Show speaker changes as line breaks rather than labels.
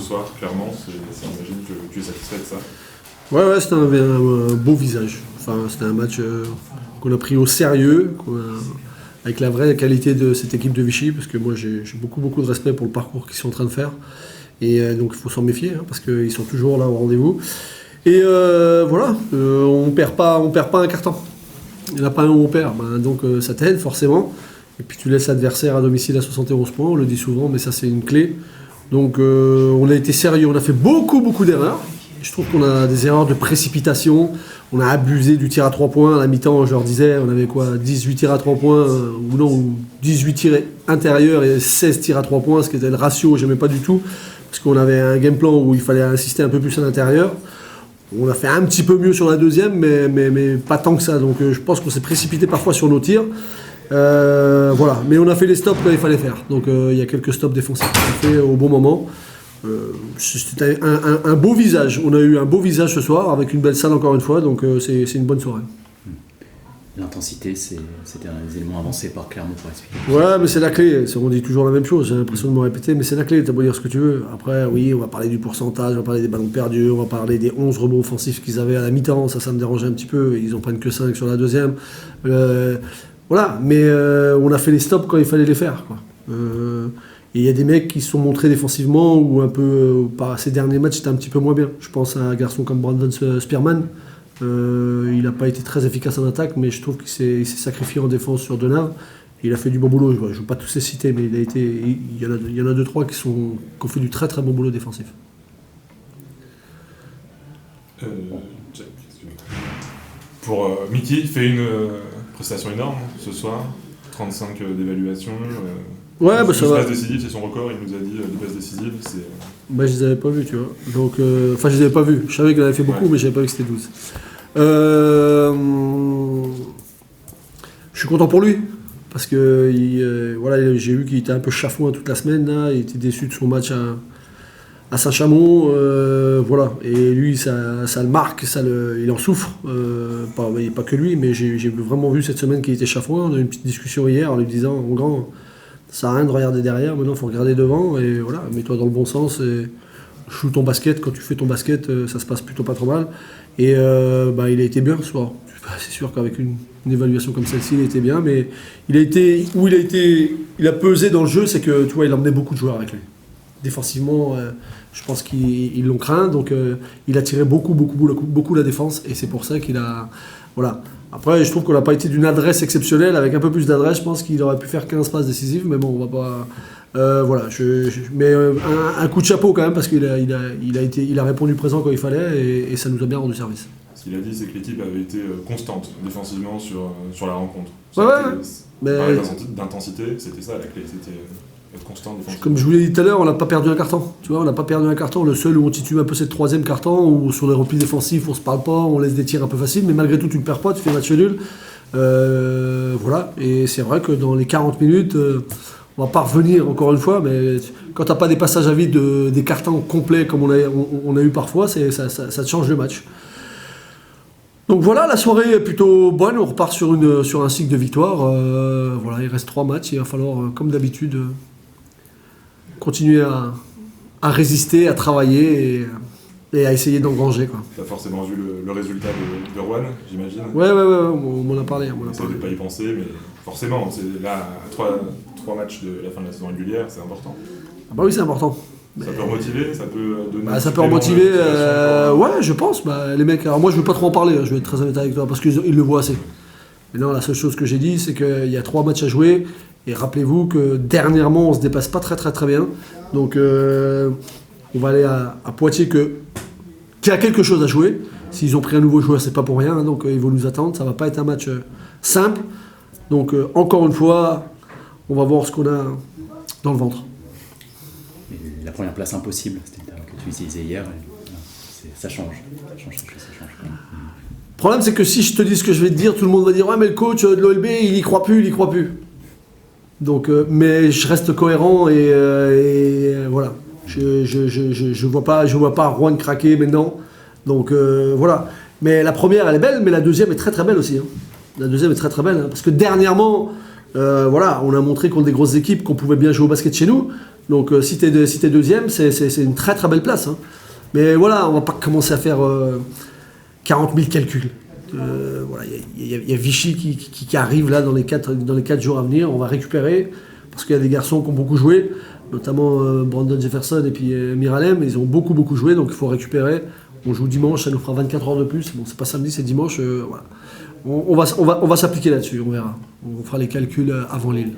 soir, clairement. J'imagine que tu es satisfait de ça.
Ouais, c'était un beau visage. Enfin, c'était un match qu'on a pris au sérieux, avec la vraie qualité de cette équipe de Vichy, parce que moi j'ai beaucoup de respect pour le parcours qu'ils sont en train de faire. Et donc il faut s'en méfier, parce qu'ils sont toujours là au rendez-vous. Et voilà, on perd pas un carton. Il n'y en a pas un où on perd, donc ça t'aide forcément. Et puis tu laisses l'adversaire à domicile à 71 points, on le dit souvent, mais ça c'est une clé. Donc on a été sérieux, on a fait beaucoup d'erreurs. Je trouve qu'on a des erreurs de précipitation, on a abusé du tir à 3 points. À la mi-temps, je leur disais, on avait 18 tirs à 3 points, ou 18 tirs intérieurs et 16 tirs à 3 points, ce qui était le ratio, j'aimais pas du tout, parce qu'on avait un game plan où il fallait insister un peu plus à l'intérieur. On a fait un petit peu mieux sur la deuxième, mais pas tant que ça. Donc je pense qu'on s'est précipité parfois sur nos tirs. Voilà, mais on a fait les stops qu'il fallait faire. Donc il y a quelques stops défensifs qu'on a fait au bon moment. C'était un beau visage. On a eu un beau visage ce soir avec une belle salle encore une fois. Donc c'est une bonne soirée.
L'intensité, c'était un des éléments avancés par Clermont pour expliquer.
Ouais, mais c'est la clé. On dit toujours la même chose. J'ai l'impression de me répéter, mais c'est la clé. T'as beau dire ce que tu veux. Après, oui, on va parler du pourcentage, on va parler des ballons perdus, on va parler des 11 rebonds offensifs qu'ils avaient à la mi-temps. Ça me dérangeait un petit peu. Ils en prennent que 5 sur la deuxième. Voilà, mais on a fait les stops quand il fallait les faire, quoi. Et il y a des mecs qui se sont montrés défensivement ou un peu, par ces derniers matchs, c'était un petit peu moins bien. Je pense à un garçon comme Brandon Spearman. Il n'a pas été très efficace en attaque, mais je trouve qu'il s'est sacrifié en défense sur Denave. Il a fait du bon boulot. Je ne veux pas tous les citer, mais il y en a 2-3 qui ont fait du très bon boulot défensif.
Pour Mickey, il fait une prestation énorme ce soir. 35 d'évaluation.
Ouais, ça va.
Les passes décisives, c'est son record. Il nous a dit les passes décisives.
Je les avais pas vues, tu vois. Donc, je les avais pas vues. Je savais qu'il en avait fait beaucoup, mais je savais pas que c'était 12. Je suis content pour lui. Parce que voilà, j'ai vu qu'il était un peu chafouin toute la semaine. Là. Il était déçu de son match à Saint-Chamond. Voilà. Et lui, ça le marque, il en souffre. Pas que lui, mais j'ai vraiment vu cette semaine qu'il était chafouin. On a eu une petite discussion hier en lui disant, mon grand, ça n'a rien de regarder derrière, maintenant il faut regarder devant. Et voilà, mets-toi dans le bon sens. Et joue ton basket. Quand tu fais ton basket, ça se passe plutôt pas trop mal. Et il a été bien ce soir. C'est sûr qu'avec une évaluation comme celle-ci, il a été bien, mais il a pesé dans le jeu, c'est que tu vois, il emmenait beaucoup de joueurs avec lui. Défensivement, je pense qu'ils l'ont craint, donc il a tiré beaucoup la défense, et c'est pour ça qu'il a... Voilà. Après, je trouve qu'on n'a pas été d'une adresse exceptionnelle. Avec un peu plus d'adresse, je pense qu'il aurait pu faire 15 passes décisives, mais bon, on va pas... voilà, mais un coup de chapeau quand même, parce qu'il a répondu présent quand il fallait, et ça nous a bien rendu service.
Ce qu'il a dit, c'est que l'équipe avait été constante défensivement sur la rencontre.
Mais
d'intensité, c'était ça la clé, c'était être constant défensivement.
Comme je vous l'ai dit tout à l'heure, on n'a pas perdu un carton. Tu vois, on n'a pas perdu un carton. Le seul où on titube un peu, c'est le troisième carton, où sur les replis défensifs, on se parle pas, on laisse des tirs un peu faciles, mais malgré tout, tu ne perds pas, tu fais match nul. Voilà, et c'est vrai que dans les 40 minutes, on va pas revenir encore une fois, mais quand tu n'as pas des passages à vide, des cartons complets comme on a eu parfois, ça te change le match. Donc voilà, la soirée est plutôt bonne, on repart sur un cycle de victoire. Voilà, il reste 3 matchs, il va falloir, comme d'habitude, continuer à résister, à travailler et à essayer d'engranger.
Tu as forcément vu le résultat de Rouen, j'imagine.
Ouais, on m'en a parlé.
On ne pas y penser, mais forcément, là, 3 matchs de la fin de la saison régulière, c'est important.
Ah bah oui, c'est important.
Ça peut remotiver, ça peut donner...
ça peut remotiver, ouais, je pense. Les mecs, alors moi je ne veux pas trop en parler, je vais être très honnête avec toi, parce qu'ils le voient assez. Mais non, la seule chose que j'ai dit, c'est qu'il y a 3 matchs à jouer, et rappelez-vous que dernièrement, on ne se dépasse pas très bien. Donc, on va aller à Poitiers, qui a quelque chose à jouer. S'ils ont pris un nouveau joueur, c'est pas pour rien, hein, donc ils vont nous attendre. Ça ne va pas être un match simple. Donc, encore une fois, on va voir ce qu'on a dans le ventre.
La première place impossible, c'était le terme que tu utilisais hier. Ça change.
Le problème, c'est que si je te dis ce que je vais te dire, tout le monde va dire « Ouais, mais le coach de l'OLB, il y croit plus. » Donc, mais je reste cohérent et voilà. Je vois pas Rouen craquer maintenant. Donc, voilà. Mais la première, elle est belle, mais la deuxième est très belle aussi. Hein. La deuxième est très belle, hein, parce que dernièrement... voilà, on a montré contre des grosses équipes qu'on pouvait bien jouer au basket chez nous, Donc si t'es deuxième, c'est une très très belle place. Hein. Mais voilà, on va pas commencer à faire 40 000 calculs. Voilà, il y a Vichy qui arrive là dans les 4 jours à venir. On va récupérer parce qu'il y a des garçons qui ont beaucoup joué, notamment Brandon Jefferson et puis Miralem. Ils ont beaucoup joué, donc il faut récupérer. On joue dimanche, ça nous fera 24 heures de plus. Bon, c'est pas samedi, c'est dimanche. Voilà. On va s'appliquer là-dessus, on verra. On fera les calculs avant Lille.